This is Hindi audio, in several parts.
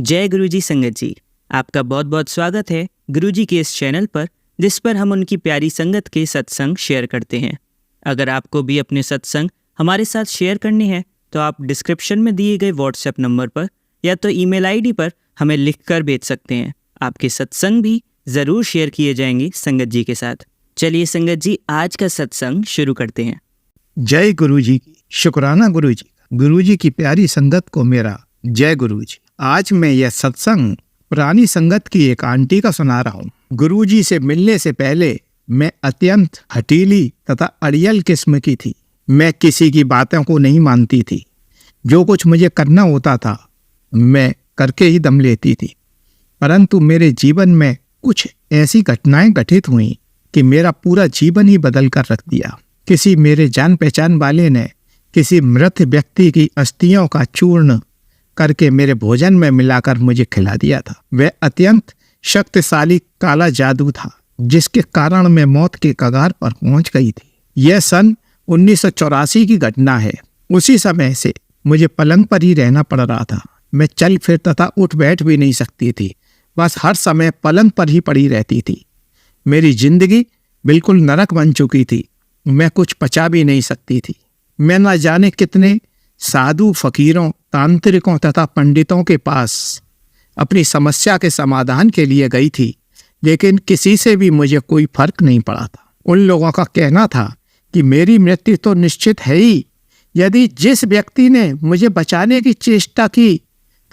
जय गुरुजी संगत जी, आपका बहुत बहुत स्वागत है गुरुजी के इस चैनल पर, जिस पर हम उनकी प्यारी संगत के सत्संग शेयर करते हैं। अगर आपको भी अपने सत्संग हमारे साथ शेयर करने हैं तो आप डिस्क्रिप्शन में दिए गए व्हाट्सएप नंबर पर या तो ईमेल आईडी पर हमें लिखकर भेज सकते हैं। आपके सत्संग भी ज़रूर शेयर किए जाएंगे संगत जी के साथ। चलिए संगत जी, आज का सत्संग शुरू करते हैं। जय गुरुजी की, शुक्राना गुरुजी। गुरुजी की प्यारी संगत को मेरा जय गुरुजी। आज मैं यह सत्संग पुरानी संगत की एक आंटी का सुना रहा हूँ। गुरुजी से मिलने से पहले मैं अत्यंत हठीली तथा अड़ियल किस्म की थी। मैं किसी की बातों को नहीं मानती थी। जो कुछ मुझे करना होता था मैं करके ही दम लेती थी। परंतु मेरे जीवन में कुछ ऐसी घटनाएं घटित हुई कि मेरा पूरा जीवन ही बदल कर रख दिया। किसी मेरे जान पहचान वाले ने किसी मृत व्यक्ति की अस्थियों का चूर्ण करके मेरे भोजन में मिलाकर मुझे खिला दिया था। वह अत्यंत शक्तिशाली काला जादू था, जिसके कारण मैं मौत के कगार पर पहुंच गई थी। यह सन 1984 की घटना है। उसी समय से मुझे पलंग पर ही रहना पड़ रहा था। मैं चल फिर तथा उठ बैठ भी नहीं सकती थी। बस हर समय पलंग पर ही पड़ी रहती थी। मेरी जिंदगी बिल्कुल नरक बन चुकी थी। मैं कुछ पचा भी नहीं सकती थी। मैं न जाने कितने साधु, फकीरों, तांत्रिकों तथा पंडितों के पास अपनी समस्या के समाधान के लिए गई थी, लेकिन किसी से भी मुझे कोई फर्क नहीं पड़ा था। उन लोगों का कहना था कि मेरी मृत्यु तो निश्चित है ही। यदि जिस व्यक्ति ने मुझे बचाने की चेष्टा की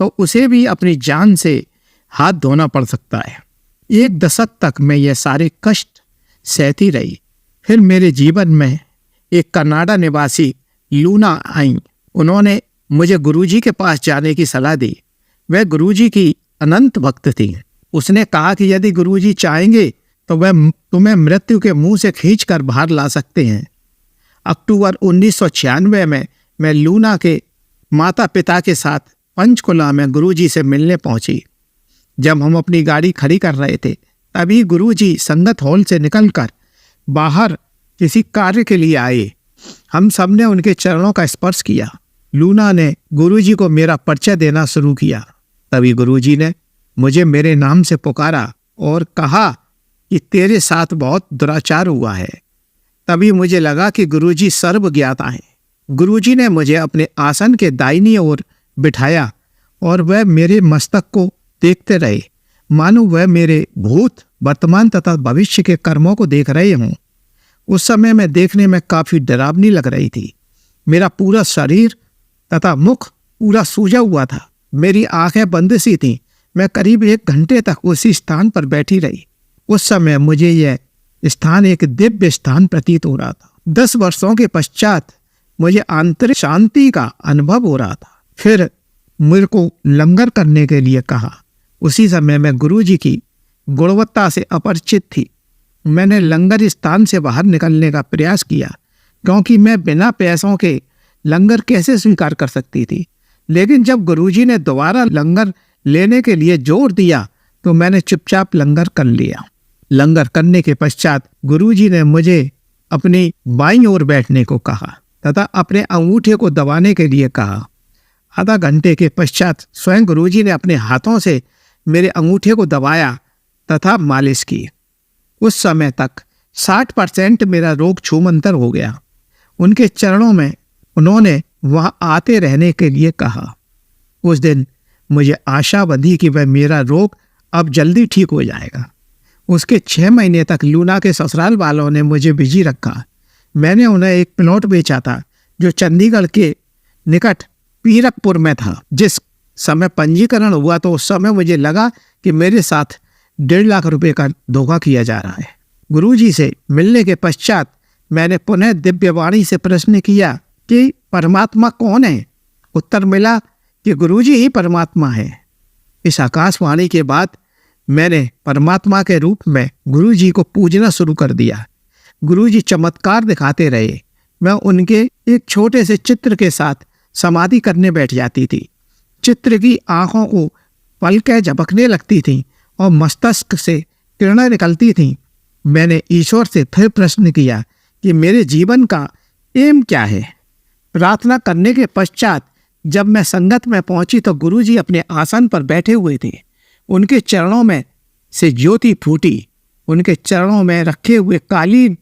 तो उसे भी अपनी जान से हाथ धोना पड़ सकता है। 1 दशक तक मैं ये सारे कष्ट सहती रही। फिर मेरे जीवन में एक कनाडा निवासी लूना आई। उन्होंने मुझे गुरुजी के पास जाने की सलाह दी। वह गुरुजी की अनंत भक्त थी। उसने कहा कि यदि गुरुजी चाहेंगे तो वह तुम्हें मृत्यु के मुंह से खींचकर बाहर ला सकते हैं। अक्टूबर 1996 में मैं लूना के माता पिता के साथ पंचकुला में गुरुजी से मिलने पहुंची। जब हम अपनी गाड़ी खड़ी कर रहे थे तभी गुरुजी संगत हॉल से निकलकर बाहर किसी कार्य के लिए आए। हम सबने उनके चरणों का स्पर्श किया। लूना ने गुरुजी को मेरा परिचय देना शुरू किया। तभी गुरुजी ने मुझे मेरे नाम से पुकारा और कहा कि तेरे साथ बहुत दुराचार हुआ है। तभी मुझे लगा कि गुरुजी सर्वज्ञाता हैं। गुरुजी ने मुझे अपने आसन के दाहिनी ओर बिठाया और वह मेरे मस्तक को देखते रहे, मानो वह मेरे भूत, वर्तमान तथा भविष्य के कर्मों को देख रहे हों। उस समय मैं देखने में काफी डरावनी लग रही थी। मेरा पूरा शरीर तथा मुख पूरा सूजा हुआ था। मेरी आंखें बंद सी थीं। मैं करीब 1 घंटे तक उसी स्थान पर बैठी रही। उस समय मुझे यह स्थान एक दिव्य स्थान प्रतीत हो रहा था। 10 वर्षों के पश्चात मुझे आंतरिक शांति का अनुभव हो रहा था। फिर मेरे को लंगर करने के लिए कहा। उसी समय मैं गुरुजी की गुणवत्ता से अपरिचित थी। मैंने लंगर स्थान से बाहर निकलने का प्रयास किया, क्योंकि मैं बिना पैसों के लंगर कैसे स्वीकार कर सकती थी। लेकिन जब गुरुजी ने दोबारा लंगर लेने के लिए जोर दिया तो मैंने चुपचाप लंगर कर लिया। लंगर करने के पश्चात गुरुजी ने मुझे अपनी बाईं ओर बैठने को कहा तथा अपने अंगूठे को दबाने के लिए कहा। आधा घंटे के पश्चात स्वयं गुरुजी ने अपने हाथों से मेरे अंगूठे को दबाया तथा मालिश की। उस समय तक 60% मेरा रोग छूमंतर हो गया। उनके चरणों में उन्होंने वहां आते रहने के लिए कहा। उस दिन मुझे आशा बंधी कि वह मेरा रोग अब जल्दी ठीक हो जाएगा। उसके 6 महीने तक लूना के ससुराल वालों ने मुझे बिजी रखा। मैंने उन्हें एक प्लॉट बेचा था जो चंडीगढ़ के निकट पीरकपुर में था। जिस समय पंजीकरण हुआ तो उस समय मुझे लगा कि मेरे साथ 1.5 लाख रुपए का धोखा किया जा रहा है। गुरुजी से मिलने के पश्चात मैंने पुनः दिव्यवाणी से प्रश्न किया कि परमात्मा कौन है। उत्तर मिला कि गुरुजी ही परमात्मा है। इस आकाशवाणी के बाद मैंने परमात्मा के रूप में गुरुजी को पूजना शुरू कर दिया। गुरुजी चमत्कार दिखाते रहे। मैं उनके एक छोटे से चित्र के साथ समाधि करने बैठ जाती थी। चित्र की आंखों को पलकें झपकने लगती थीं और मस्तिष्क से किरणें निकलती थीं। मैंने ईश्वर से फिर प्रश्न किया कि मेरे जीवन का एम क्या है। प्रार्थना करने के पश्चात जब मैं संगत में पहुंची तो गुरुजी अपने आसन पर बैठे हुए थे। उनके चरणों में से ज्योति फूटी। उनके चरणों में रखे हुए कालीन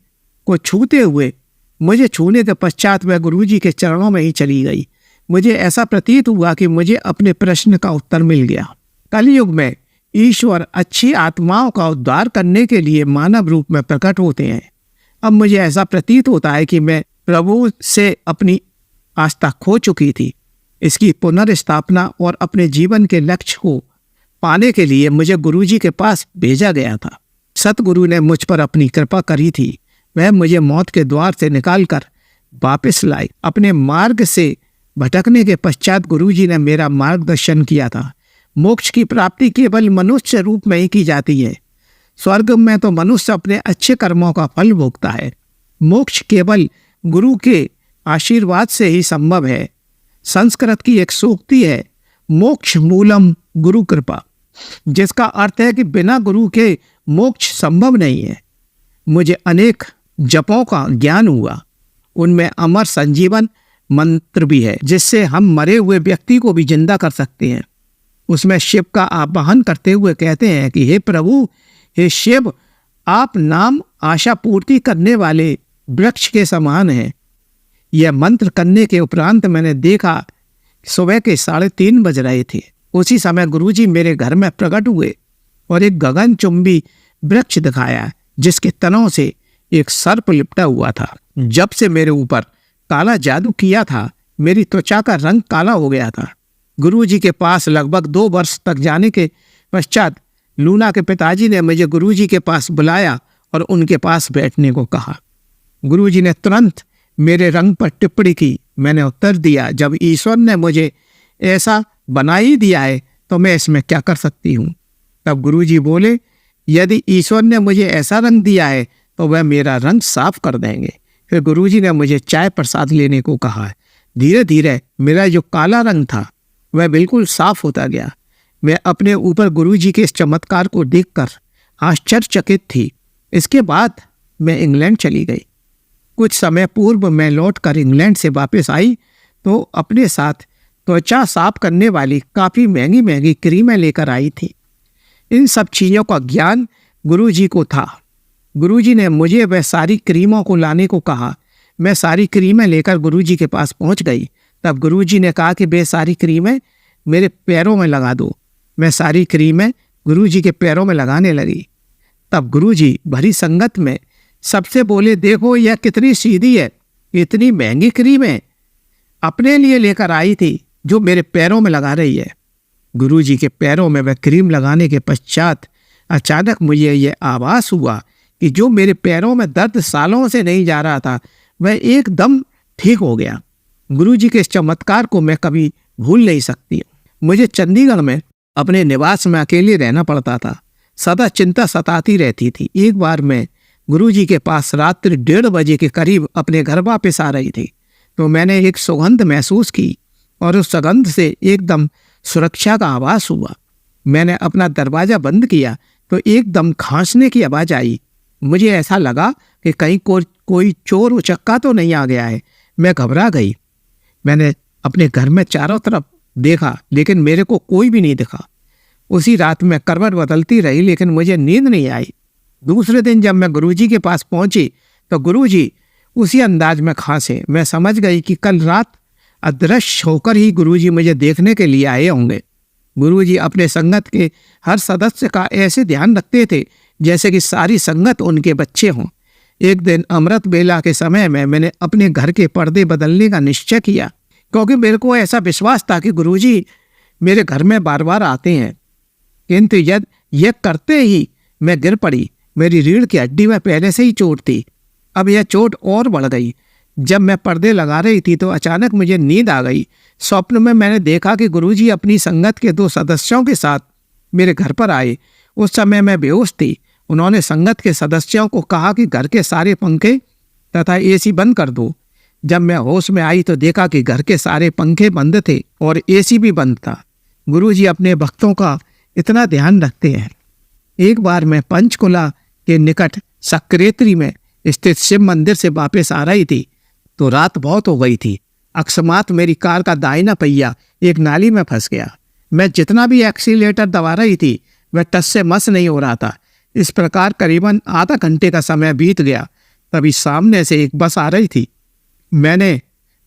को छूते हुए मुझे छूने के पश्चात वह गुरुजी के चरणों में ही चली गई। मुझे ऐसा प्रतीत हुआ कि मुझे अपने प्रश्न का उत्तर मिल गया। कलयुग में ईश्वर अच्छी आत्माओं का उद्धार करने के लिए मानव रूप में प्रकट होते हैं। अब मुझे ऐसा प्रतीत होता है कि मैं प्रभु से अपनी आस्था खो चुकी थी। इसकी पुनर्स्थापना और अपने जीवन के लक्ष्य को पाने के लिए मुझे गुरुजी के पास भेजा गया था। सतगुरु ने मुझ पर अपनी कृपा करी थी। वह मुझे मौत के द्वार से निकालकर वापस लाई। अपने मार्ग से भटकने के पश्चात गुरुजी ने मेरा मार्गदर्शन किया था। मोक्ष की प्राप्ति केवल मनुष्य रूप में ही की जाती है। स्वर्ग में तो मनुष्य अपने अच्छे कर्मों का फल भोगता है। मोक्ष केवल गुरु के आशीर्वाद से ही संभव है। संस्कृत की एक सूक्ति है, मोक्ष मूलम गुरु कृपा, जिसका अर्थ है कि बिना गुरु के मोक्ष संभव नहीं है। मुझे अनेक जपों का ज्ञान हुआ। उनमें अमर संजीवन मंत्र भी है, जिससे हम मरे हुए व्यक्ति को भी जिंदा कर सकते हैं। उसमें शिव का आवाहन करते हुए कहते हैं कि हे प्रभु, हे शिव, आप नाम आशा पूर्ति करने वाले वृक्ष के समान हैं। यह मंत्र करने के उपरांत मैंने देखा सुबह के 3:30 बज रहे थे। उसी समय गुरुजी मेरे घर में प्रकट हुए और एक गगनचुंबी वृक्ष दिखाया, जिसके तनों से एक सर्प लिपटा हुआ था। जब से मेरे ऊपर काला जादू किया था, मेरी त्वचा का रंग काला हो गया था। गुरुजी के पास लगभग 2 वर्ष तक जाने के पश्चात लूना के पिताजी ने मुझे गुरुजी के पास बुलाया और उनके पास बैठने को कहा। गुरुजी ने तुरंत मेरे रंग पर टिप्पणी की। मैंने उत्तर दिया, जब ईश्वर ने मुझे ऐसा बना ही दिया है तो मैं इसमें क्या कर सकती हूँ। तब गुरुजी बोले, यदि ईश्वर ने मुझे ऐसा रंग दिया है तो वह मेरा रंग साफ कर देंगे। फिर गुरुजी ने मुझे चाय प्रसाद लेने को कहा। धीरे धीरे मेरा जो काला रंग था वह बिल्कुल साफ होता गया। मैं अपने ऊपर गुरुजी के इस चमत्कार को देखकर आश्चर्यचकित थी। इसके बाद मैं इंग्लैंड चली गई। कुछ समय पूर्व मैं लौटकर इंग्लैंड से वापस आई तो अपने साथ त्वचा साफ करने वाली काफ़ी महंगी महंगी क्रीमें लेकर आई थी। इन सब चीज़ों का ज्ञान गुरुजी को था। गुरुजी ने मुझे वह सारी क्रीमों को लाने को कहा। मैं सारी क्रीमें लेकर गुरुजी के पास पहुंच गई। तब गुरुजी ने कहा कि वे सारी क्रीमें मेरे पैरों में लगा दो। मैं सारी क्रीमें गुरुजी के पैरों में लगाने लगी। तब गुरुजी भरी संगत में सबसे बोले, देखो यह कितनी सीधी है, इतनी महंगी क्रीमें अपने लिए लेकर आई थी जो मेरे पैरों में लगा रही है। गुरुजी के पैरों में वह क्रीम लगाने के पश्चात अचानक मुझे यह आभास हुआ कि जो मेरे पैरों में दर्द सालों से नहीं जा रहा था वह एकदम ठीक हो गया। गुरुजी के इस चमत्कार को मैं कभी भूल नहीं सकती। मुझे चंडीगढ़ में अपने निवास में अकेले रहना पड़ता था। सदा चिंता सताती रहती थी। एक बार मैं गुरुजी के पास रात्रि 1:30 बजे के करीब अपने घर वापस आ रही थी तो मैंने एक सुगंध महसूस की और उस सुगंध से एकदम सुरक्षा का आभास हुआ। मैंने अपना दरवाज़ा बंद किया तो एकदम खांसने की आवाज़ आई। मुझे ऐसा लगा कि कहीं कोई चोर उचक्का तो नहीं आ गया है। मैं घबरा गई। मैंने अपने घर में चारों तरफ देखा लेकिन मेरे को कोई भी नहीं दिखा। उसी रात में करवट बदलती रही लेकिन मुझे नींद नहीं आई। दूसरे दिन जब मैं गुरुजी के पास पहुंची तो गुरुजी उसी अंदाज में खांसे। मैं समझ गई कि कल रात अदृश्य होकर ही गुरुजी मुझे देखने के लिए आए होंगे। गुरुजी अपने संगत के हर सदस्य का ऐसे ध्यान रखते थे जैसे कि सारी संगत उनके बच्चे हों। एक दिन अमृत बेला के समय में मैंने अपने घर के पर्दे बदलने का निश्चय किया क्योंकि मेरे को ऐसा विश्वास था कि गुरुजी मेरे घर में बार बार आते हैं। किंतु यह करते ही मैं गिर पड़ी। मेरी रीढ़ की हड्डी में पहले से ही चोट थी। अब यह चोट और बढ़ गई। जब मैं पर्दे लगा रही थी तो अचानक मुझे नींद आ गई। स्वप्न में मैंने देखा कि गुरुजी अपनी संगत के 2 सदस्यों के साथ मेरे घर पर आए। उस समय मैं बेहोश थी। उन्होंने संगत के सदस्यों को कहा कि घर के सारे पंखे तथा एसी बंद कर दो। जब मैं होश में आई तो देखा कि घर के सारे पंखे बंद थे और एसी भी बंद था। गुरुजी अपने भक्तों का इतना ध्यान रखते हैं। एक बार मैं पंचकुला के निकट सक्रेत्री में स्थित शिव मंदिर से वापस आ रही थी तो रात बहुत हो गई थी। अकस्मात मेरी कार का दाहिना पहिया एक नाली में फंस गया। मैं जितना भी एक्सीलेटर दबा रही थी वह टस से मस नहीं हो रहा था। इस प्रकार करीबन आधा घंटे का समय बीत गया। तभी सामने से एक बस आ रही थी। मैंने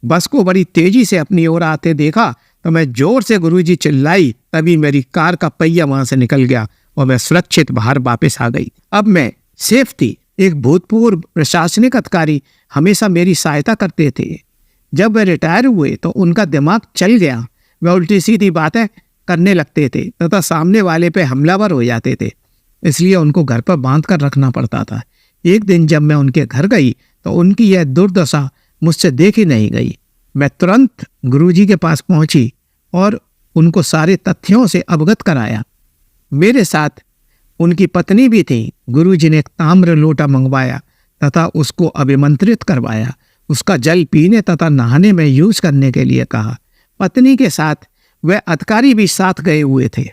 बस को बड़ी तेजी से अपनी ओर आते देखा तो मैं जोर से गुरुजी चिल्लाई। तभी मेरी कार का पहिया वहां से निकल गया और मैं सुरक्षित बाहर वापस आ गई। अब मैं सेफ थी। एक भूतपूर्व प्रशासनिक अधिकारी हमेशा मेरी सहायता करते थे। जब वे रिटायर हुए तो उनका दिमाग चल गया। वे उल्टी सीधी बातें करने लगते थे तथा सामने वाले पे हमलावर हो जाते थे, इसलिए उनको घर पर बांध कर रखना पड़ता था। एक दिन जब मैं उनके घर गई तो उनकी यह दुर्दशा मुझसे देखी नहीं गई। मैं तुरंत गुरुजी के पास पहुंची और उनको सारे तथ्यों से अवगत कराया। मेरे साथ उनकी पत्नी भी थी। गुरुजी ने एक ताम्र लोटा मंगवाया तथा उसको अभिमंत्रित करवाया। उसका जल पीने तथा नहाने में यूज करने के लिए कहा। पत्नी के साथ वह अधिकारी भी साथ गए हुए थे।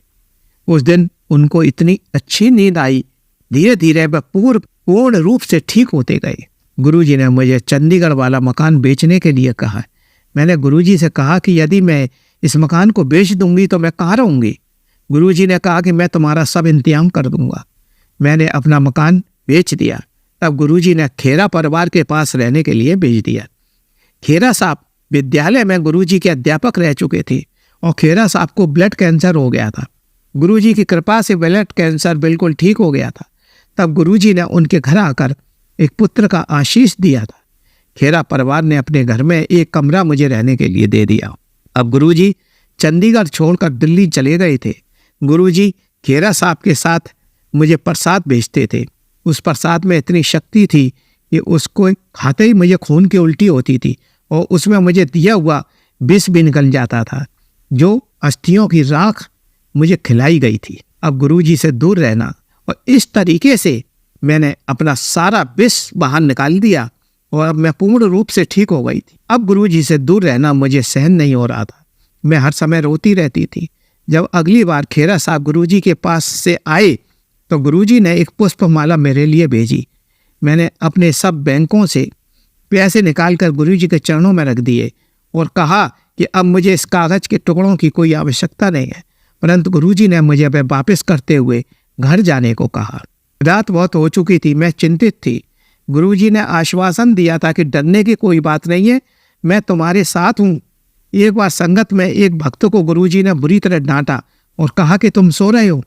उस दिन उनको इतनी अच्छी नींद आई। धीरे धीरे वह पूर्ण रूप से ठीक होते गए। गुरुजी ने मुझे चंडीगढ़ वाला मकान बेचने के लिए कहा। मैंने गुरुजी से कहा कि यदि मैं इस मकान को बेच दूंगी तो मैं कहाँ रहूंगी। गुरुजी ने कहा कि मैं तुम्हारा सब इंतजाम कर दूंगा। मैंने अपना मकान बेच दिया। तब गुरुजी ने खेरा परिवार के पास रहने के लिए भेज दिया। खेरा साहब विद्यालय में गुरुजी के अध्यापक रह चुके थे और खेरा साहब को ब्लड कैंसर हो गया था। गुरुजी की कृपा से ब्लड कैंसर बिल्कुल ठीक हो गया था। तब गुरुजी ने उनके घर आकर एक पुत्र का आशीष दिया था। खेरा परिवार ने अपने घर में एक कमरा मुझे रहने के लिए दे दिया। अब गुरुजी चंडीगढ़ छोड़कर दिल्ली चले गए थे। गुरुजी खेरा साहब के साथ मुझे प्रसाद भेजते थे। उस प्रसाद में इतनी शक्ति थी कि उसको खाते ही मुझे खून की उल्टी होती थी और उसमें मुझे दिया हुआ विष भी निकल जाता था, जो अस्थियों की राख मुझे खिलाई गई थी। अब गुरुजी से दूर रहना और इस तरीके से मैंने अपना सारा विष बाहर निकाल दिया और अब मैं पूर्ण रूप से ठीक हो गई थी। अब गुरुजी से दूर रहना मुझे सहन नहीं हो रहा था। मैं हर समय रोती रहती थी। जब अगली बार खेरा साहब गुरुजी के पास से आए तो गुरुजी ने एक पुष्पमाला मेरे लिए भेजी। मैंने अपने सब बैंकों से पैसे निकालकर गुरुजी के चरणों में रख दिए और कहा कि अब मुझे इस कागज के टुकड़ों की कोई आवश्यकता नहीं है। परंतु गुरुजी ने मुझे वापस करते हुए घर जाने को कहा। रात बहुत हो चुकी थी। मैं चिंतित थी। गुरुजी ने आश्वासन दिया था कि डरने की कोई बात नहीं है, मैं तुम्हारे साथ हूँ। एक बार संगत में एक भक्त को गुरुजी ने बुरी तरह डांटा और कहा कि तुम सो रहे हो।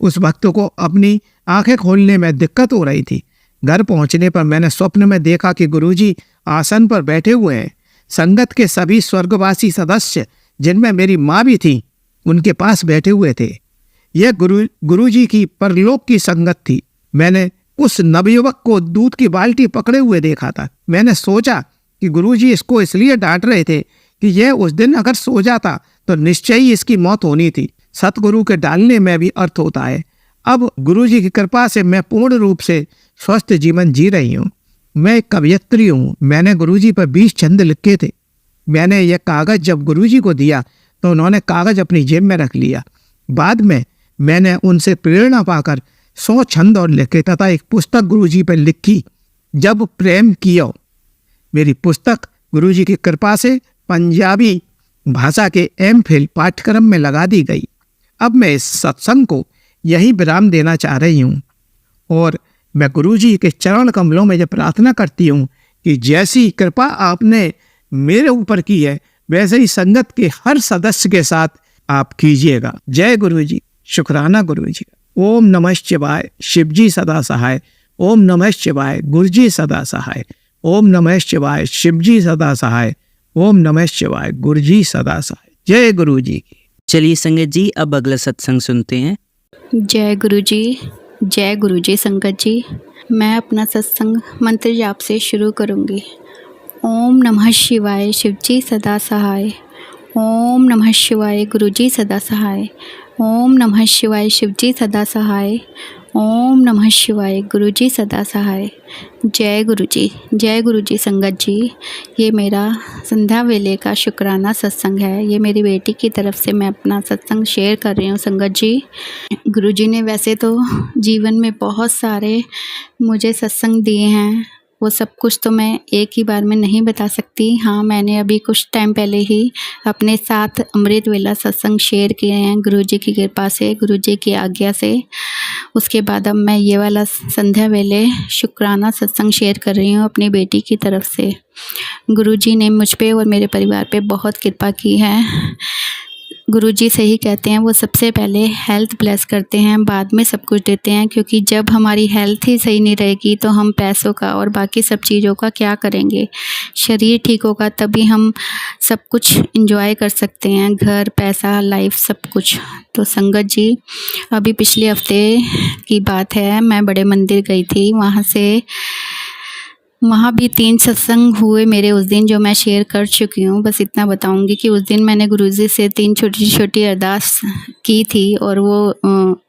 उस भक्त को अपनी आंखें खोलने में दिक्कत हो रही थी। घर पहुंचने पर मैंने स्वप्न में देखा कि गुरुजी आसन पर बैठे हुए हैं। संगत के सभी स्वर्गवासी सदस्य, जिनमें मेरी माँ भी थी, उनके पास बैठे हुए थे। यह गुरुजी की परलोक की संगत थी। मैंने उस नवयुवक को दूध की बाल्टी पकड़े हुए देखा था। मैंने सोचा कि गुरुजी इसको इसलिए डांट रहे थे कि यह उस दिन अगर सो जाता तो निश्चय ही इसकी मौत होनी थी। सतगुरु के डालने में भी अर्थ होता है। अब गुरुजी की कृपा से मैं पूर्ण रूप से स्वस्थ जीवन जी रही हूँ। मैं एक कवयित्री हूँ। मैंने गुरुजी पर 20 छंद लिखे थे। मैंने यह कागज जब गुरुजी को दिया तो उन्होंने कागज अपनी जेब में रख लिया। बाद में मैंने उनसे प्रेरणा पाकर 100 छंद और लिखे तथा एक पुस्तक गुरुजी पर लिखी, जब प्रेम कियो। मेरी पुस्तक गुरुजी की कृपा से पंजाबी भाषा के एमफिल पाठ्यक्रम में लगा दी गई। अब मैं इस सत्संग को यही विराम देना चाह रही हूँ और मैं गुरुजी के चरण कमलों में जब प्रार्थना करती हूँ कि जैसी कृपा आपने मेरे ऊपर की है वैसे ही संगत के हर सदस्य के साथ आप कीजिएगा। जय गुरुजी। शुक्राना गुरुजी। ओम नमः शिवाय। शिवजी सदा सहाय। ओम नमः शिवाय। गुरुजी सदा सहाय। ओम नमः शिवाय। शिवजी सदा सहाय। ओम नमः शिवाय। गुरुजी सदा सहाय। जय गुरुजी की। चलिए संगत जी, अब अगला सत्संग सुनते हैं। जय गुरुजी। जय गुरुजी। संगत जी, मैं अपना सत्संग मंत्र जाप से शुरू करूंगी। ओम नमः शिवाय। शिवजी सदा सहाय। ओम नमः शिवाय। गुरुजी सदा सहाय। ओम नमः शिवाय। शिवजी सदा सहाय। ओम नमः शिवाय। गुरुजी सदा सहाय। जय गुरुजी। जय गुरुजी। संगत जी, ये मेरा संध्या वेले का शुक्राना सत्संग है। ये मेरी बेटी की तरफ से मैं अपना सत्संग शेयर कर रही हूँ। संगत जी, गुरुजी ने वैसे तो जीवन में बहुत सारे मुझे सत्संग दिए हैं, वो सब कुछ तो मैं एक ही बार में नहीं बता सकती। हाँ, मैंने अभी कुछ टाइम पहले ही अपने साथ अमृत वेला सत्संग शेयर किए हैं गुरुजी की कृपा से, गुरुजी की आज्ञा से। उसके बाद अब मैं ये वाला संध्या वेले शुक्राना सत्संग शेयर कर रही हूँ अपनी बेटी की तरफ से। गुरुजी ने मुझ पे और मेरे परिवार पे बहुत कृपा की है। गुरुजी से ही कहते हैं, वो सबसे पहले हेल्थ ब्लेस करते हैं, बाद में सब कुछ देते हैं, क्योंकि जब हमारी हेल्थ ही सही नहीं रहेगी तो हम पैसों का और बाकी सब चीज़ों का क्या करेंगे। शरीर ठीक होगा तभी हम सब कुछ एंजॉय कर सकते हैं, घर, पैसा, लाइफ, सब कुछ। तो संगत जी, अभी पिछले हफ्ते की बात है, मैं बड़े मंदिर गई थी। वहाँ भी 3 सत्संग हुए मेरे उस दिन, जो मैं शेयर कर चुकी हूँ। बस इतना बताऊँगी कि उस दिन मैंने गुरुजी से 3 छोटी-छोटी अरदास की थी और वो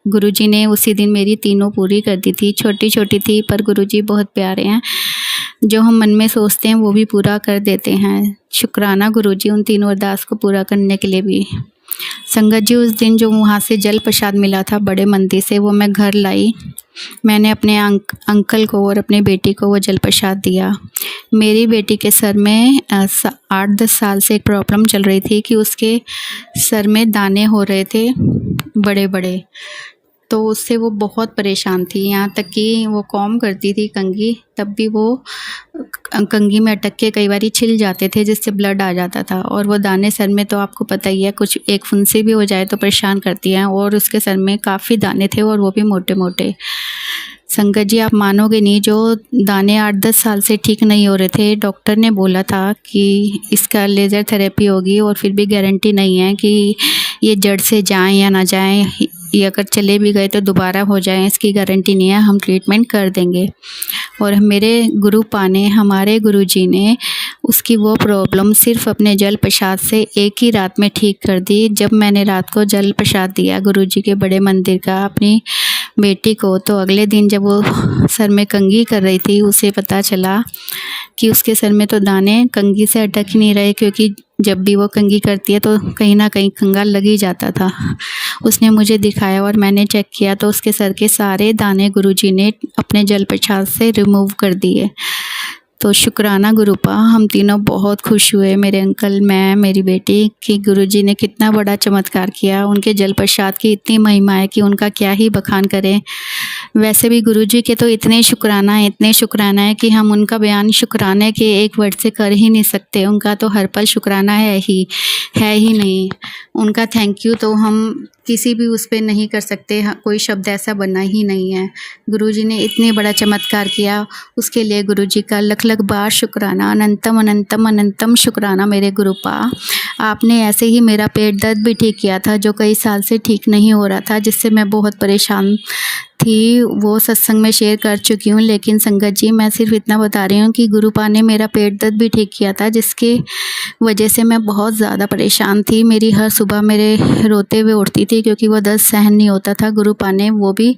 गुरुजी ने उसी दिन मेरी तीनों पूरी कर दी थी। छोटी-छोटी थी पर गुरुजी बहुत प्यारे हैं, जो हम मन में सोचते हैं वो भी पूरा कर देते हैं। शुक्राना गुरुजी उन तीनों अरदास को पूरा करने के लिए भी। संगत जी, उस दिन जो वहाँ से जल प्रसाद मिला था बड़े मंदिर से, वो मैं घर लाई। मैंने अपने अंकल को और अपनी बेटी को वो जल प्रसाद दिया। मेरी बेटी के सर में 8-10 साल से एक प्रॉब्लम चल रही थी कि उसके सर में दाने हो रहे थे बड़े बड़े, तो उससे वो बहुत परेशान थी। यहाँ तक कि वो कॉम करती थी कंघी, तब भी वो कंघी में अटक के कई बार छिल जाते थे, जिससे ब्लड आ जाता था। और वो दाने सर में, तो आपको पता ही है, कुछ एक फुंसी भी हो जाए तो परेशान करती हैं, और उसके सर में काफ़ी दाने थे और वो भी मोटे मोटे। संगत जी, आप मानोगे नहीं, जो दाने 8-10 साल से ठीक नहीं हो रहे थे, डॉक्टर ने बोला था कि इसका लेज़र थेरेपी होगी और फिर भी गारंटी नहीं है कि ये जड़ से जाएं या ना जाएं, ये अगर चले भी गए तो दोबारा हो जाए, इसकी गारंटी नहीं है, हम ट्रीटमेंट कर देंगे। और मेरे गुरुपा ने, हमारे गुरुजी ने उसकी वो प्रॉब्लम सिर्फ अपने जल प्रसाद से एक ही रात में ठीक कर दी। जब मैंने रात को जल प्रसाद दिया गुरुजी के बड़े मंदिर का अपनी बेटी को, तो अगले दिन जब वो सर में कंघी कर रही थी, उसे पता चला कि उसके सर में तो दाने कंघी से अटक ही नहीं रहे, क्योंकि जब भी वो कंघी करती है तो कहीं ना कहीं कंघा लग ही जाता था। उसने मुझे दिखाया और मैंने चेक किया तो उसके सर के सारे दाने गुरुजी ने अपने जल प्रसाद से रिमूव कर दिए। तो शुक्राना गुरुपा, हम तीनों बहुत खुश हुए, मेरे अंकल, मैं, मेरी बेटी, कि गुरुजी ने कितना बड़ा चमत्कार किया। उनके जल प्रसाद की इतनी महिमा है कि उनका क्या ही बखान करें। वैसे भी गुरुजी के तो इतने शुक्राना है कि हम उनका बयान शुक्राने के एक वर्ड से कर ही नहीं सकते। उनका तो हर पल शुक्राना है ही नहीं। उनका थैंक यू तो हम किसी भी उस पर नहीं कर सकते, कोई शब्द ऐसा बना ही नहीं है। गुरुजी ने इतने बड़ा चमत्कार किया, उसके लिए गुरुजी का लख लख बार शुक्राना, अनंतम अनंतम अनंतम शुक्राना मेरे गुरुपा। आपने ऐसे ही मेरा पेट दर्द भी ठीक किया था, जो कई साल से ठीक नहीं हो रहा था, जिससे मैं बहुत परेशान थी। वो सत्संग में शेयर कर चुकी हूँ, लेकिन संगत जी, मैं सिर्फ इतना बता रही हूँ कि गुरुपा ने मेरा पेट दर्द भी ठीक किया था, जिसके वजह से मैं बहुत ज़्यादा परेशान थी। मेरी हर सुबह मेरे रोते हुए उठती थी, क्योंकि वो दर्द सहन नहीं होता था। गुरुपा ने वो भी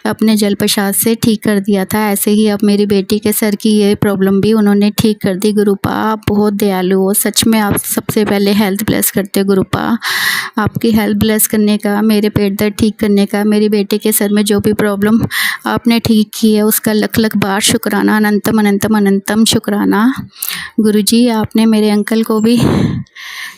अपने जल प्रसाद से ठीक कर दिया था। ऐसे ही अब मेरी बेटी के सर की ये प्रॉब्लम भी उन्होंने ठीक कर दी। गुरुपा, आप बहुत दयालु हो, सच में। आप सबसे पहले हेल्थ ब्लेस करते हो गुरुपा। आपकी हेल्थ ब्लेस करने का, मेरे पेट दर्द ठीक करने का, मेरी बेटी के सर में जो भी प्रॉब्लम आपने ठीक की है, उसका लख लख बार शुक्राना, अनंतम अनंतम अनंतम शुक्राना। गुरुजी, आपने मेरे अंकल को भी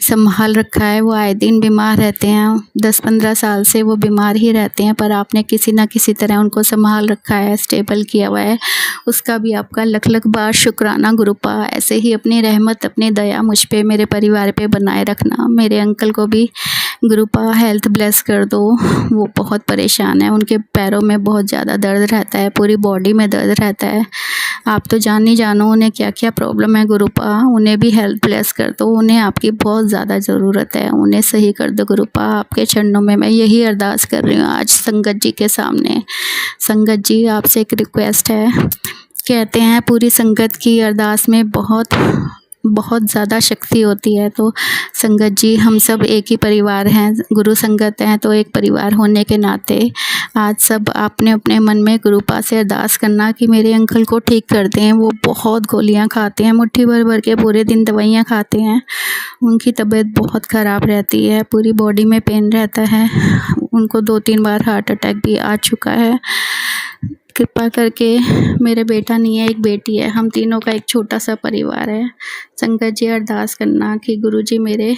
संभाल रखा है। वो आए दिन बीमार रहते हैं, 10-15 साल से वो बीमार ही रहते हैं, पर आपने किसी ना किसी तरह उनको संभाल रखा है, स्टेबल किया हुआ है। उसका भी आपका लख लख बार शुक्राना गुरुपा। ऐसे ही अपनी रहमत, अपनी दया मुझ पे, मेरे परिवार पे बनाए रखना। मेरे अंकल को भी गुरुपा हेल्थ ब्लेस कर दो। वो बहुत परेशान है, उनके पैरों में बहुत ज़्यादा दर्द रहता है, पूरी बॉडी में दर्द रहता है। आप तो जान ही जानो उन्हें क्या क्या प्रॉब्लम है गुरुपा। उन्हें भी हेल्थ ब्लेस कर दो, उन्हें आपकी बहुत ज़्यादा ज़रूरत है, उन्हें सही कर दो गुरुपा। आपके चरणों में मैं यही अरदास कर रही हूँ आज संगत जी के सामने। संगत जी, आपसे एक रिक्वेस्ट है। कहते हैं पूरी संगत की अरदास में बहुत ज़्यादा शक्ति होती है। तो संगत जी, हम सब एक ही परिवार हैं, गुरु संगत हैं, तो एक परिवार होने के नाते आज सब आपने अपने मन में गुरुपा से अरदास करना कि मेरे अंकल को ठीक कर दें। वो बहुत गोलियां खाते हैं, मुट्ठी भर भर के पूरे दिन दवाइयां खाते हैं। उनकी तबीयत बहुत ख़राब रहती है, पूरी बॉडी में पेन रहता है। उनको 2-3 बार हार्ट अटैक भी आ चुका है। कृपा करके मेरे बेटा नहीं है, एक बेटी है, हम तीनों का एक छोटा सा परिवार है। संगत जी अरदास करना कि गुरुजी मेरे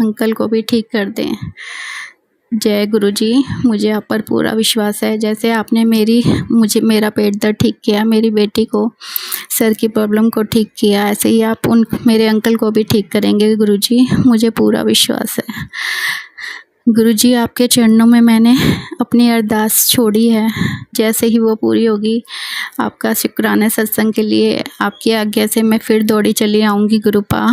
अंकल को भी ठीक कर दें। जय गुरुजी। मुझे आप पर पूरा विश्वास है, जैसे आपने मुझे मेरा पेट दर्द ठीक किया, मेरी बेटी को सर की प्रॉब्लम को ठीक किया, ऐसे ही आप मेरे अंकल को भी ठीक करेंगे गुरुजी, मुझे पूरा विश्वास है। गुरुजी आपके चरणों में मैंने अपनी अरदास छोड़ी है, जैसे ही वो पूरी होगी आपका शुक्राना सत्संग के लिए आपकी आज्ञा से मैं फिर दौड़ी चली आऊँगी गुरुपा।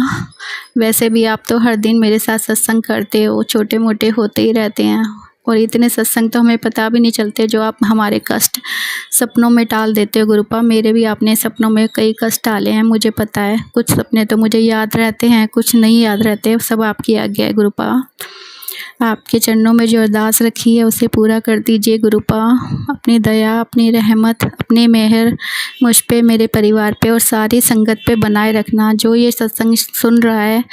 वैसे भी आप तो हर दिन मेरे साथ सत्संग करते हो, छोटे मोटे होते ही रहते हैं, और इतने सत्संग तो हमें पता भी नहीं चलते जो आप हमारे कष्ट सपनों में टाल देते हो गुरुपा। मेरे भी आपने सपनों में कई कष्ट टाले हैं, मुझे पता है। कुछ सपने तो मुझे याद रहते हैं, कुछ नहीं याद रहते, सब आपकी आज्ञा है गुरुपा। आपके चरणों में जो अरदास रखी है उसे पूरा कर दीजिए गुरुपा। अपनी दया, अपनी रहमत, अपनी मेहर मुझ पे, मेरे परिवार पे और सारी संगत पे बनाए रखना। जो ये सत्संग सुन रहा है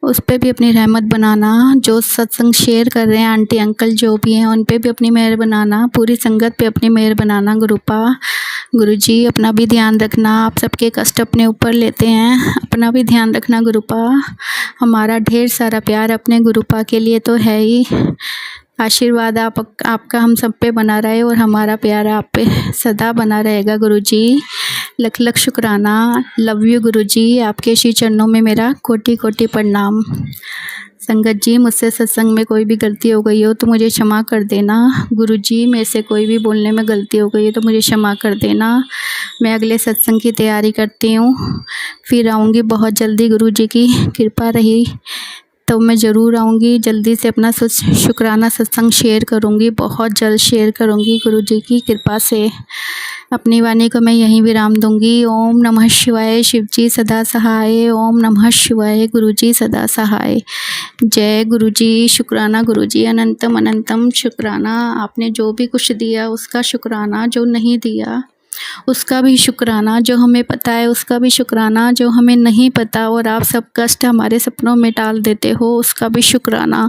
उस पे भी अपनी रहमत बनाना। जो सत्संग शेयर कर रहे हैं आंटी अंकल जो भी हैं उन पे भी अपनी मेहर बनाना। पूरी संगत पे अपनी मेहर बनाना गुरुपा। गुरुजी अपना भी ध्यान रखना, आप सबके कष्ट अपने ऊपर लेते हैं, अपना भी ध्यान रखना गुरुपा। हमारा ढेर सारा प्यार अपने गुरुपा के लिए तो है ही। आशीर्वाद आपका हम सब पे बना रहे और हमारा प्यार आप पे सदा बना रहेगा गुरुजी। लख लख शुक्राना। लव यू गुरुजी। आपके श्री चरणों में मेरा कोटि कोटि प्रणाम। संगत जी मुझसे सत्संग में कोई भी गलती हो गई हो तो मुझे क्षमा कर देना। गुरुजी मेरे से कोई भी बोलने में गलती हो गई है तो मुझे क्षमा कर देना। मैं अगले सत्संग की तैयारी करती हूँ, फिर आऊँगी बहुत जल्दी। गुरुजी की कृपा रही तो मैं ज़रूर आऊँगी, जल्दी से अपना शुक्राना सत्संग शेयर करूँगी, बहुत जल्द शेयर करूँगी गुरुजी की कृपा से। अपनी वाणी को मैं यहीं विराम दूंगी। ओम नमः शिवाय। शिवजी सदा सहाय। ओम नमः शिवाय। गुरुजी सदा सहाय। जय गुरुजी। शुक्राना गुरुजी, अनंतम अनंतम शुक्राना। आपने जो भी कुछ दिया उसका शुक्राना, जो नहीं दिया उसका भी शुक्राना, जो हमें पता है उसका भी शुक्राना, जो हमें नहीं पता और आप सब कष्ट हमारे सपनों में टाल देते हो उसका भी शुक्राना।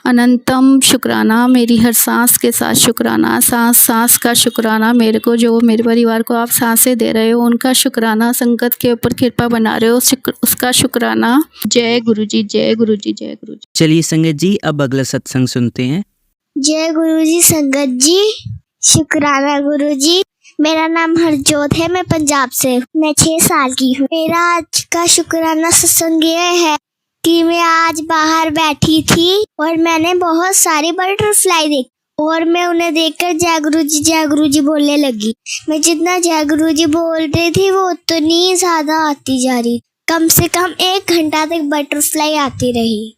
अनंतम शुक्राना। मेरी हर सांस के साथ शुक्राना, सांस सांस का शुक्राना। मेरे को, जो मेरे परिवार को आप सांसें दे रहे हो उनका शुक्राना। संगत के ऊपर कृपा बना रहे हो उसका शुक्राना। जय गुरुजी। जय गुरुजी। जय गुरुजी। चलिए संगत जी अब अगला सत्संग सुनते हैं। जय गुरुजी। संगत जी शुक्राना गुरुजी। मेरा नाम हरजोत है, मैं पंजाब से हूँ, मैं 6 साल की हूँ। मेरा आज का शुक्राना सत्संग ये है कि मैं आज बाहर बैठी थी और मैंने बहुत सारी बटरफ्लाई देखी और मैं उन्हें देखकर जय गुरुजी बोलने लगी। मैं जितना जय गुरुजी बोल रही थी वो उतनी ज्यादा आती जा रही। कम से कम 1 घंटा तक बटरफ्लाई आती रही।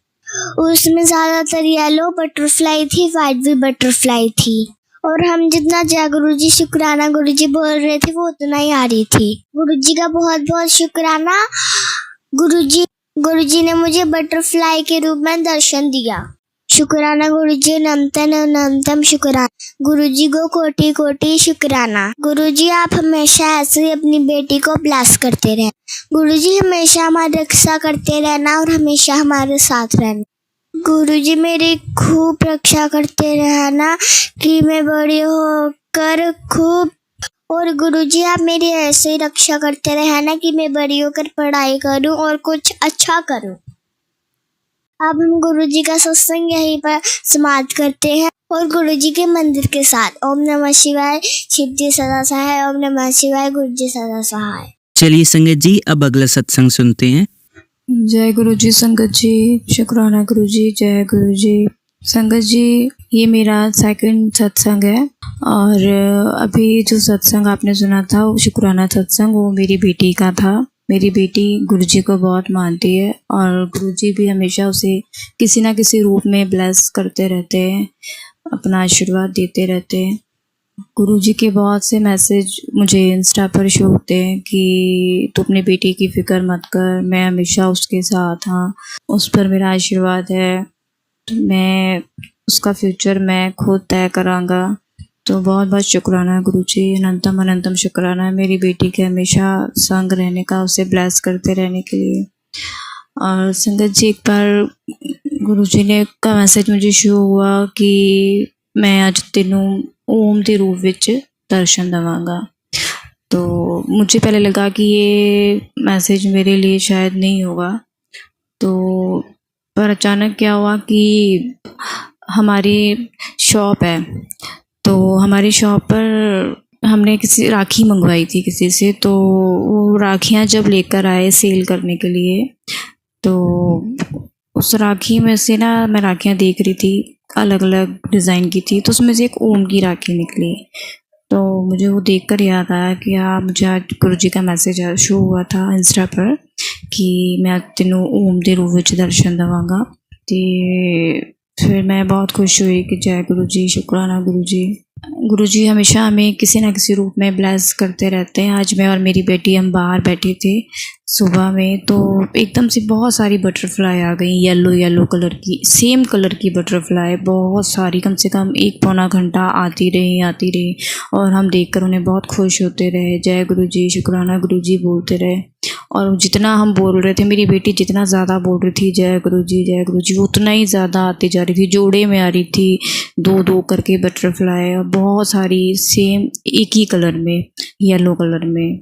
उसमें ज्यादातर येलो बटरफ्लाई थी, व्हाइट भी बटरफ्लाई थी, और हम जितना जय गुरुजी शुक्राना गुरुजी बोल रहे थे वो उतना ही आ रही थी। गुरुजी का बहुत बहुत शुक्राना। गुरुजी ने मुझे बटरफ्लाई के रूप में दर्शन दिया। शुक्राना गुरुजी। अनंतम शुक्राना। गुरुजी को कोटि कोटि शुक्राना। गुरुजी आप हमेशा ऐसे ही अपनी बेटी को ब्लेस करते रहे। गुरुजी हमेशा हमारी रक्षा करते रहना और हमेशा हमारे साथ रहना। गुरुजी मेरी खूब रक्षा करते रहना कि मैं बड़ी होकर खूब, और गुरुजी आप मेरी ऐसे ही रक्षा करते रहना कि मैं बड़ी होकर पढ़ाई करूं और कुछ अच्छा करूं। अब हम गुरुजी का सत्संग यहीं पर समाप्त करते हैं और गुरुजी के मंदिर के साथ। ओम नमः शिवाय। शिवजी सदा सहाय। ओम नमः शिवाय। गुरुजी सदा सहाय। चलिए संगत जी अब अगला सत्संग सुनते हैं। जय गुरुजी। संगत जी शुक्राना गुरुजी। जय गुरुजी। संगत जी ये मेरा सेकंड सत्संग है और अभी जो सत्संग आपने सुना था वो शुक्राना सत्संग, वो मेरी बेटी का था। मेरी बेटी गुरुजी को बहुत मानती है और गुरुजी भी हमेशा उसे किसी ना किसी रूप में ब्लेस करते रहते हैं, अपना आशीर्वाद देते रहते हैं। गुरुजी के बहुत से मैसेज मुझे इंस्टा पर शो होते हैं कि तू अपनी बेटी की फ़िक्र मत कर, मैं हमेशा उसके साथ, हाँ उस पर मेरा आशीर्वाद है, मैं उसका फ्यूचर मैं खुद तय करांगा। तो बहुत बहुत शुक्राना गुरुजी। अनंतम अनंतम शुक्राना मेरी बेटी के हमेशा संग रहने का, उसे ब्लेस करते रहने के लिए। और संगत जी एक बार गुरुजी ने का मैसेज मुझे शो हुआ कि मैं ਅੱਜ ਤੈਨੂੰ ओम के रूप ਵਿੱਚ दर्शन देवांगा। तो मुझे पहले लगा कि ये मैसेज मेरे लिए शायद नहीं होगा, तो पर अचानक क्या हुआ कि हमारी शॉप है, तो हमारी शॉप पर हमने किसी राखी मंगवाई थी किसी से, तो वो राखियाँ जब लेकर आए सेल करने के लिए, तो उस राखी में से ना मैं राखियाँ देख रही थी, अलग अलग डिज़ाइन की थी, तो उसमें से एक ओम की राखी निकली। तो मुझे वो देखकर याद आया कि हाँ, मुझे आज गुरु जी का मैसेज शो हुआ था इंस्टा पर कि मैं तेनों ओम के रूप में दर्शन देवांगा। तो फिर मैं बहुत खुश हुई कि जय गुरु जी, शुक्राना गुरु जी। गुरु जी हमेशा हमें किसी न किसी रूप में ब्लेस करते रहते हैं। आज मैं और मेरी बेटी हम बाहर बैठे थे सुबह में, तो एकदम से बहुत सारी बटरफ्लाई आ गई, येलो येलो कलर की, सेम कलर की बटरफ्लाई बहुत सारी, कम से कम 1-पौना घंटा आती रही और हम देखकर उन्हें बहुत खुश होते रहे, जय गुरु जी, शुक्राना गुरु जी बोलते रहे। और जितना हम बोल रहे थे, मेरी बेटी जितना ज़्यादा बोल रही थी जय गुरु जी, वो उतना ही ज़्यादा आती जा रही थी, जोड़े में आ रही थी, 2-2 करके बटरफ्लाई, और बहुत सारी सेम एक ही कलर में, येलो कलर में,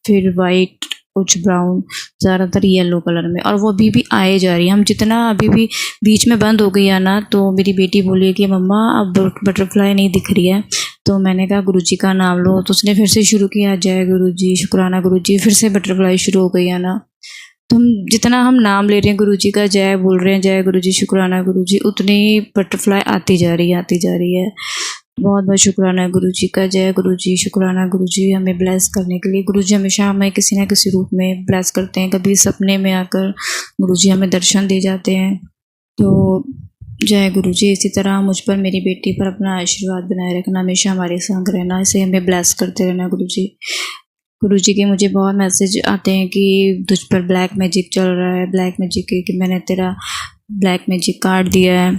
फिर वाइट, कुछ ब्राउन, ज़्यादातर येलो कलर में, और वो अभी भी आए जा रही है। हम जितना अभी भी बीच में बंद हो गई है ना, तो मेरी बेटी बोली कि मम्मा अब बटरफ्लाई नहीं दिख रही है, तो मैंने कहा गुरुजी का नाम लो, तो उसने फिर से शुरू किया जय गुरुजी, शुक्राना गुरुजी, फिर से बटरफ्लाई शुरू हो गई है ना। तो हम जितना हम नाम ले रहे हैं गुरुजी का, जय बोल रहे हैं, जय गुरुजी, शुक्राना गुरुजी, उतनी बटरफ्लाई आती जा रही है। बहुत बहुत शुक्राना गुरुजी का, जय गुरुजी, शुक्राना गुरुजी, हमें ब्लेस करने के लिए। गुरुजी हमेशा हमें किसी न किसी रूप में ब्लेस करते हैं, कभी सपने में आकर गुरुजी हमें दर्शन दे जाते हैं। तो जय गुरुजी, इसी तरह मुझ पर, मेरी बेटी पर अपना आशीर्वाद बनाए रखना, हमेशा हमारे संग रहना, इसे हमें ब्लेस करते रहना गुरुजी। गुरुजी के मुझे बहुत मैसेज आते हैं कि तुझ पर ब्लैक मैजिक चल रहा है, ब्लैक मैजिक, कि मैंने तेरा ब्लैक मैजिक काट दिया है।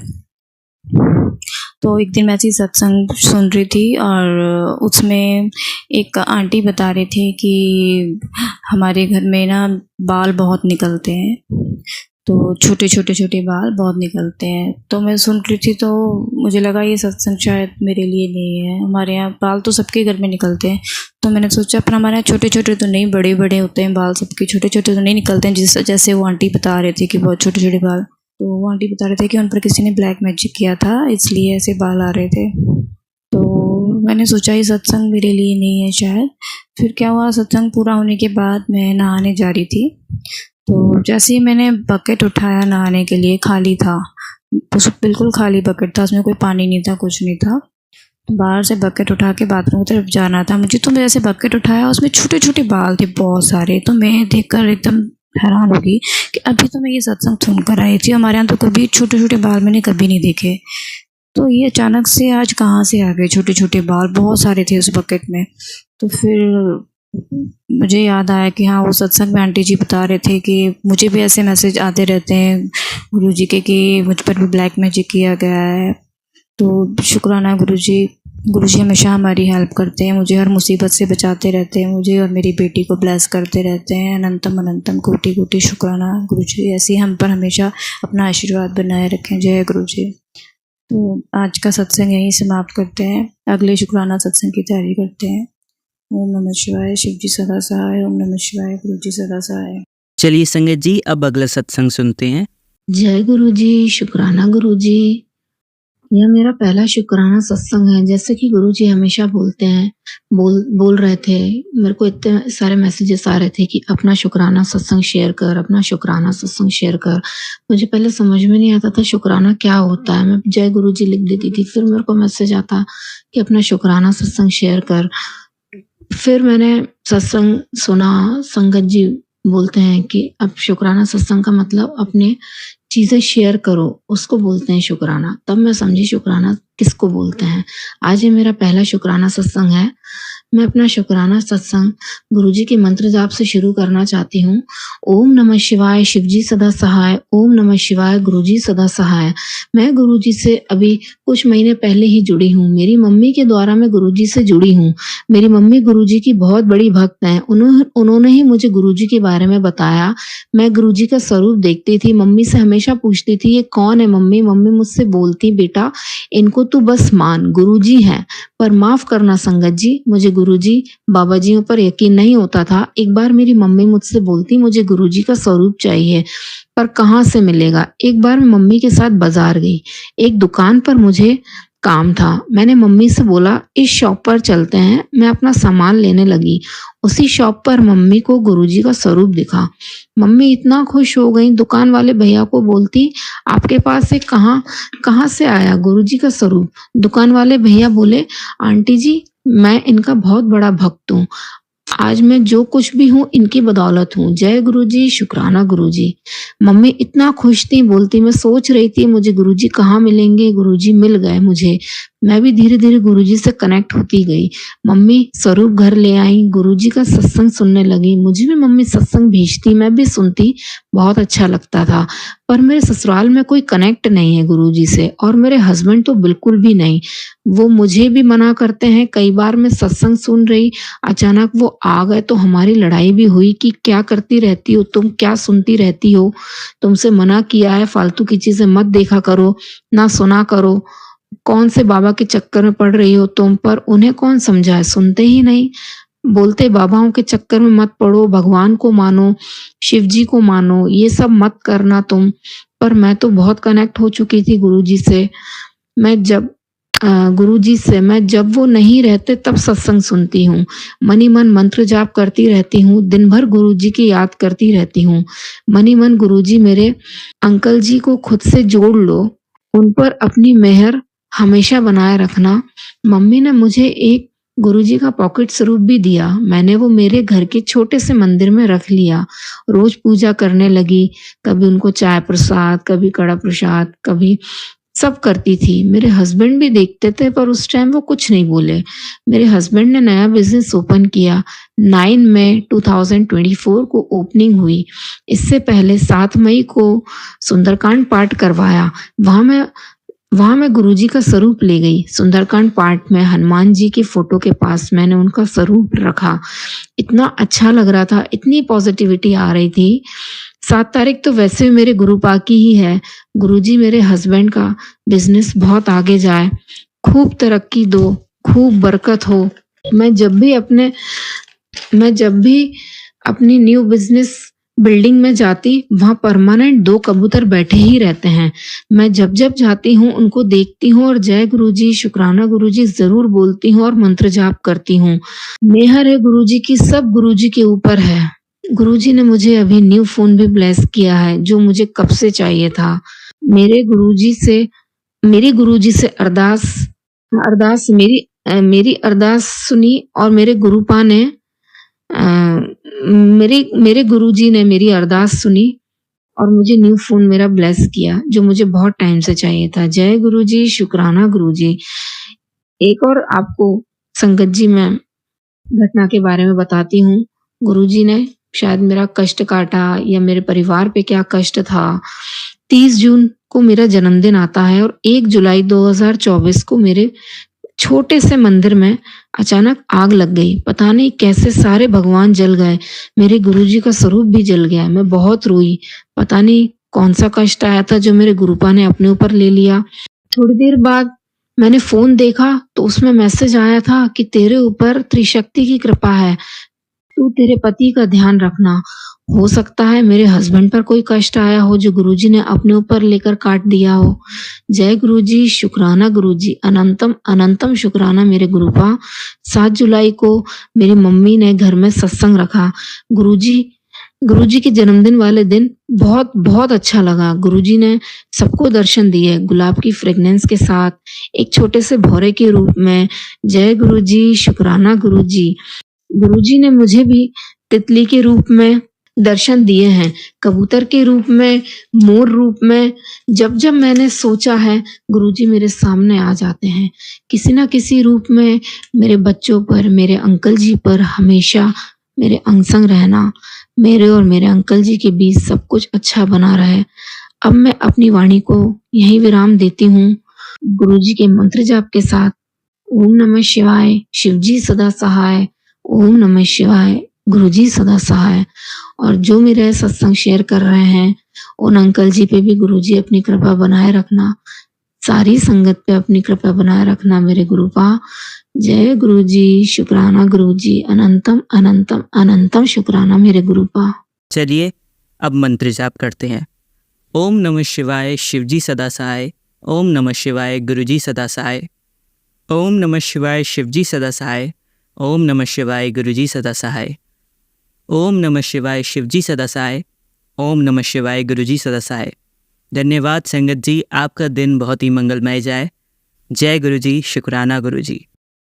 तो एक दिन मैं ऐसी सत्संग सुन रही थी और उसमें एक आंटी बता रही थी कि हमारे घर में ना बाल बहुत निकलते हैं, तो छोटे बाल बहुत निकलते हैं। तो मैं सुन रही थी, तो मुझे लगा ये सत्संग शायद मेरे लिए नहीं है। हमारे यहाँ बाल तो सबके घर में निकलते हैं, तो मैंने सोचा पर हमारे यहाँ छोटे तो नहीं, बड़े होते हैं बाल, सबके छोटे तो नहीं निकलते हैं, जैसे वो आंटी बता रहे थे कि बहुत छोटे बाल। तो वो आंटी बता रहे थे कि उन पर किसी ने ब्लैक मैजिक किया था, इसलिए ऐसे बाल आ रहे थे। तो मैंने सोचा ये सत्संग मेरे लिए नहीं है शायद। फिर क्या हुआ, सत्संग पूरा होने के बाद मैं नहाने जा रही थी, तो जैसे ही मैंने बकेट उठाया नहाने के लिए, खाली था, बिल्कुल खाली बकेट था, उसमें कोई पानी नहीं था, कुछ नहीं था। बाहर से बकेट उठा के बाथरूम की तरफ जाना था मुझे, तो मैं जैसे बकेट उठाया, उसमें छोटे बाल थे बहुत सारे। तो मैं देखकर एकदम हैरान हो गई कि अभी तो मैं ये सत्संग सुन कर आई थी, हमारे यहाँ तो कभी छोटे बाल मैंने कभी नहीं देखे, तो ये अचानक से आज कहाँ से आ गए छोटे बाल, बहुत सारे थे उस बकेट में। तो फिर मुझे याद आया कि हाँ, वो सत्संग में आंटी जी बता रहे थे कि मुझे भी ऐसे मैसेज आते रहते हैं गुरुजी के कि मुझ पर भी ब्लैक मैजिक किया गया है। तो शुक्राना गुरुजी हमेशा हमारी हेल्प करते हैं, मुझे हर मुसीबत से बचाते रहते हैं, मुझे और मेरी बेटी को ब्लेस करते रहते हैं। अनंतम कोटि शुक्राना गुरुजी, ऐसे ही हम पर हमेशा अपना आशीर्वाद बनाए रखें, जय गुरुजी। तो आज का सत्संग यहीं समाप्त करते हैं, अगले शुक्राना सत्संग की तैयारी करते हैं। ओम नमः शिवाय, शिव जी सदा सहाय, ओम नमः शिवाय, गुरु जी सदा सहाय। चलिए संगत जी, अब अगला सत्संग सुनते हैं। जय गुरु जी, शुक्राना गुरु जी। यह मेरा पहला शुक्राना सत्संग है। जैसे कि गुरु जी हमेशा बोलते हैं, बोल रहे थे, मेरे को इतने सारे मैसेजेस आ रहे थे कि अपना शुक्राना सत्संग शेयर कर, अपना शुक्राना सत्संग शेयर कर। मुझे पहले समझ में नहीं आता था शुक्राना क्या होता है, मैं जय गुरु जी लिख देती थी, फिर मेरे को मैसेज आता कि अपना शुक्राना सत्संग शेयर कर। फिर मैंने सत्संग सुना, संगत जी बोलते हैं कि अब शुक्राना सत्संग का मतलब अपने चीजें शेयर करो, उसको बोलते हैं शुक्राना। तब मैं समझी शुक्राना किसको बोलते हैं। आज ये मेरा पहला शुक्राना सत्संग है। मैं अपना शुक्राना सत्संग गुरुजी के मंत्र जाप से शुरू करना चाहती हूँ। ओम नमः शिवाय, शिवजी सदा सहाय। ओम नमः शिवाय, गुरुजी सदा सहाय। मैं गुरुजी से अभी कुछ महीने पहले ही जुड़ी हूँ। मेरी मम्मी के द्वारा मैं गुरुजी से जुड़ी हूँ। मेरी मम्मी गुरुजी की बहुत बड़ी भक्त हैं। उन्होंने ही मुझे गुरुजी के बारे में बताया। मैं गुरुजी का स्वरूप देखती थी। मम्मी से हमेशा पूछती थी, ये कौन है मम्मी? मम्मी मुझसे बोलती, बेटा इनको तू बस मान, गुरुजी हैं। पर माफ करना संगत जी, मुझे गुरुजी बाबा जियों पर यकीन नहीं होता था। एक बार मेरी मम्मी मुझसे बोलती, मुझे गुरुजी का स्वरूप चाहिए, पर कहाँ से मिलेगा? एक बार मैं मम्मी के साथ बाजार गई। एक दुकान पर मुझे काम था। मैंने मम्मी से बोला, इस शॉप पर चलते हैं। मैं अपना सामान लेने लगी। उसी शॉप पर मम्मी को गुरुजी का स्वरूप दिखा। मम्मी इतना खुश हो गई, दुकान वाले भैया को बोलती, आपके पास से कहाँ से आया गुरुजी का स्वरूप? दुकान वाले भैया बोले, आंटी जी मैं इनका बहुत बड़ा भक्त हूँ। आज मैं जो कुछ भी हूँ इनकी बदौलत हूँ। जय गुरुजी, शुक्राना गुरुजी। मम्मी इतना खुश थी, बोलती मैं सोच रही थी मुझे गुरुजी कहाँ मिलेंगे। गुरुजी मिल गए मुझे। मैं भी धीरे धीरे गुरुजी से कनेक्ट होती गई। मम्मी स्वरूप घर ले आई, गुरुजी का सत्संग सुनने लगी। मुझे भी मम्मी सत्संग भेजती, मैं भी सुनती, बहुत अच्छा लगता था। पर मेरे ससुराल में कोई कनेक्ट नहीं है गुरुजी से, और मेरे हस्बैंड तो बिल्कुल भी नहीं। वो मुझे भी मना करते हैं। कई बार मैं सत्संग सुन रही, अचानक वो आ गए तो हमारी लड़ाई भी हुई कि क्या करती रहती हो तुम, क्या सुनती रहती हो? तुमसे मना किया है, फालतू की चीजें मत देखा करो, ना सुना करो। कौन से बाबा के चक्कर में पड़ रही हो तुम? पर उन्हें कौन समझाए, सुनते ही नहीं। बोलते बाबाओं के चक्कर में मत पड़ो, भगवान को मानो, शिव जी को मानो, ये सब मत करना तुम। पर मैं तो बहुत कनेक्ट हो चुकी थी गुरुजी से। मैं जब वो नहीं रहते तब सत्संग सुनती हूँ। मनी मन मंत्र जाप करती रहती हूँ। दिन भर गुरुजी की याद करती रहती हूँ। मनी मन गुरुजी मेरे अंकल जी को खुद से जोड़ लो, उन पर अपनी मेहर हमेशा बनाए रखना। मम्मी ने मुझे एक गुरुजी का पॉकेट स्वरूप भी दिया। मैंने वो मेरे घर के छोटे से मंदिर में रख लिया। रोज पूजा करने लगी। कभी उनको चाय प्रसाद, कभी कड़ा प्रसाद, कभी सब करती थी। मेरे हस्बैंड भी देखते थे, पर उस टाइम वो कुछ नहीं बोले। मेरे हस्बैंड ने नया बिजनेस ओपन किया। 9 मई 2024 को ओपनिंग हुई। इससे पहले 7 मई को सुंदरकांड पाठ करवाया। वहां मैं गुरुजी का स्वरूप ले गई। सुंदरकांड पाठ में हनुमान जी की फोटो के पास मैंने उनका स्वरूप रखा। इतना अच्छा लग रहा था, इतनी पॉजिटिविटी आ रही थी। 7 तारीख तो वैसे भी मेरे गुरुपा की ही है। गुरुजी मेरे हस्बैंड का बिजनेस बहुत आगे जाए, खूब तरक्की दो, खूब बरकत हो। मैं जब भी अपनी न्यू बिजनेस बिल्डिंग में जाती, वहां परमानेंट 2 कबूतर बैठे ही रहते हैं। मैं जब जाती हूँ उनको देखती हूँ और जय गुरुजी, शुक्राना गुरुजी जरूर बोलती हूँ और मंत्र जाप करती हूँ। मेहर है गुरुजी की, सब गुरुजी के ऊपर है। गुरुजी ने मुझे अभी न्यू फोन भी ब्लेस किया है, जो मुझे कब से चाहिए था। मेरी गुरुजी से मेरी अरदास सुनी और मेरे गुरुपा ने मेरे गुरुजी ने मेरी अरदास सुनी और मुझे न्यू फोन मेरा ब्लेस किया, जो मुझे बहुत टाइम से चाहिए था। जय गुरुजी, शुक्राना गुरुजी। एक और आपको संगत जी मैं घटना के बारे में बताती हूँ। गुरुजी ने शायद मेरा कष्ट काटा या मेरे परिवार पे क्या कष्ट था। 30 जून को मेरा जन्मदिन आता है और 1 जुलाई 2024 को मेरे छोटे से मंदिर में अचानक आग लग गई। पता नहीं कैसे सारे भगवान जल गए, मेरे गुरुजी का स्वरूप भी जल गया। मैं बहुत रोई, पता नहीं कौन सा कष्ट आया था जो मेरे गुरुपा ने अपने ऊपर ले लिया। थोड़ी देर बाद मैंने फोन देखा तो उसमें मैसेज आया था कि तेरे ऊपर त्रिशक्ति की कृपा है, तू तेरे पति का ध्यान रखना। हो सकता है मेरे हस्बैंड पर कोई कष्ट आया हो जो गुरुजी ने अपने ऊपर लेकर काट दिया हो। जय गुरुजी, शुक्राना गुरुजी, अनंतम अनंतम शुक्राना मेरे गुरुपा। 7 जुलाई को मेरी मम्मी ने घर में सत्संग रखा। गुरुजी के जन्मदिन वाले दिन बहुत बहुत अच्छा लगा। गुरुजी ने सबको दर्शन दिए, गुलाब की फ्रेग्रेंस के साथ, एक छोटे से भौरे के रूप में। जय गुरुजी, शुक्राना गुरुजी। गुरुजी ने मुझे भी तितली के रूप में दर्शन दिए हैं, कबूतर के रूप में, मोर रूप में। जब जब मैंने सोचा है, गुरुजी मेरे सामने आ जाते हैं किसी ना किसी रूप में। मेरे बच्चों पर, मेरे अंकल जी पर हमेशा मेरे अंग संग रहना, मेरे और मेरे अंकल जी के बीच सब कुछ अच्छा बना रहे। अब मैं अपनी वाणी को यहीं विराम देती हूँ, गुरुजी के मंत्र जाप के साथ। ओम नमः शिवाय, शिवजी सदा सहाय। ओम नमः शिवाय, गुरुजी सदा सहाय। और जो मेरे सत्संग शेयर कर रहे हैं, उन अंकल जी पे भी गुरुजी अपनी कृपा बनाए रखना, सारी संगत पे अपनी कृपा बनाए रखना मेरे गुरुपा। जय गुरुजी, शुक्राना गुरुजी, अनंतम अनंतम अनंतम शुक्राना मेरे गुरुपा। चलिए अब मंत्र जाप करते हैं। ओम नमः शिवाय, शिवजी सदा सहाय। ओम नमः शिवाय, गुरुजी सदा सहाय। ओम नमः शिवाय, शिवजी सदा सहाय। ओम नमः शिवाय, गुरुजी सदा सहाय। ओम नमः शिवाय, शिवजी सदा सहाय। ओम नमः शिवाय, गुरुजी सदा सहाय। धन्यवाद संगत जी, आपका दिन बहुत ही मंगलमय जाए। जय गुरुजी, शुक्राना गुरुजी।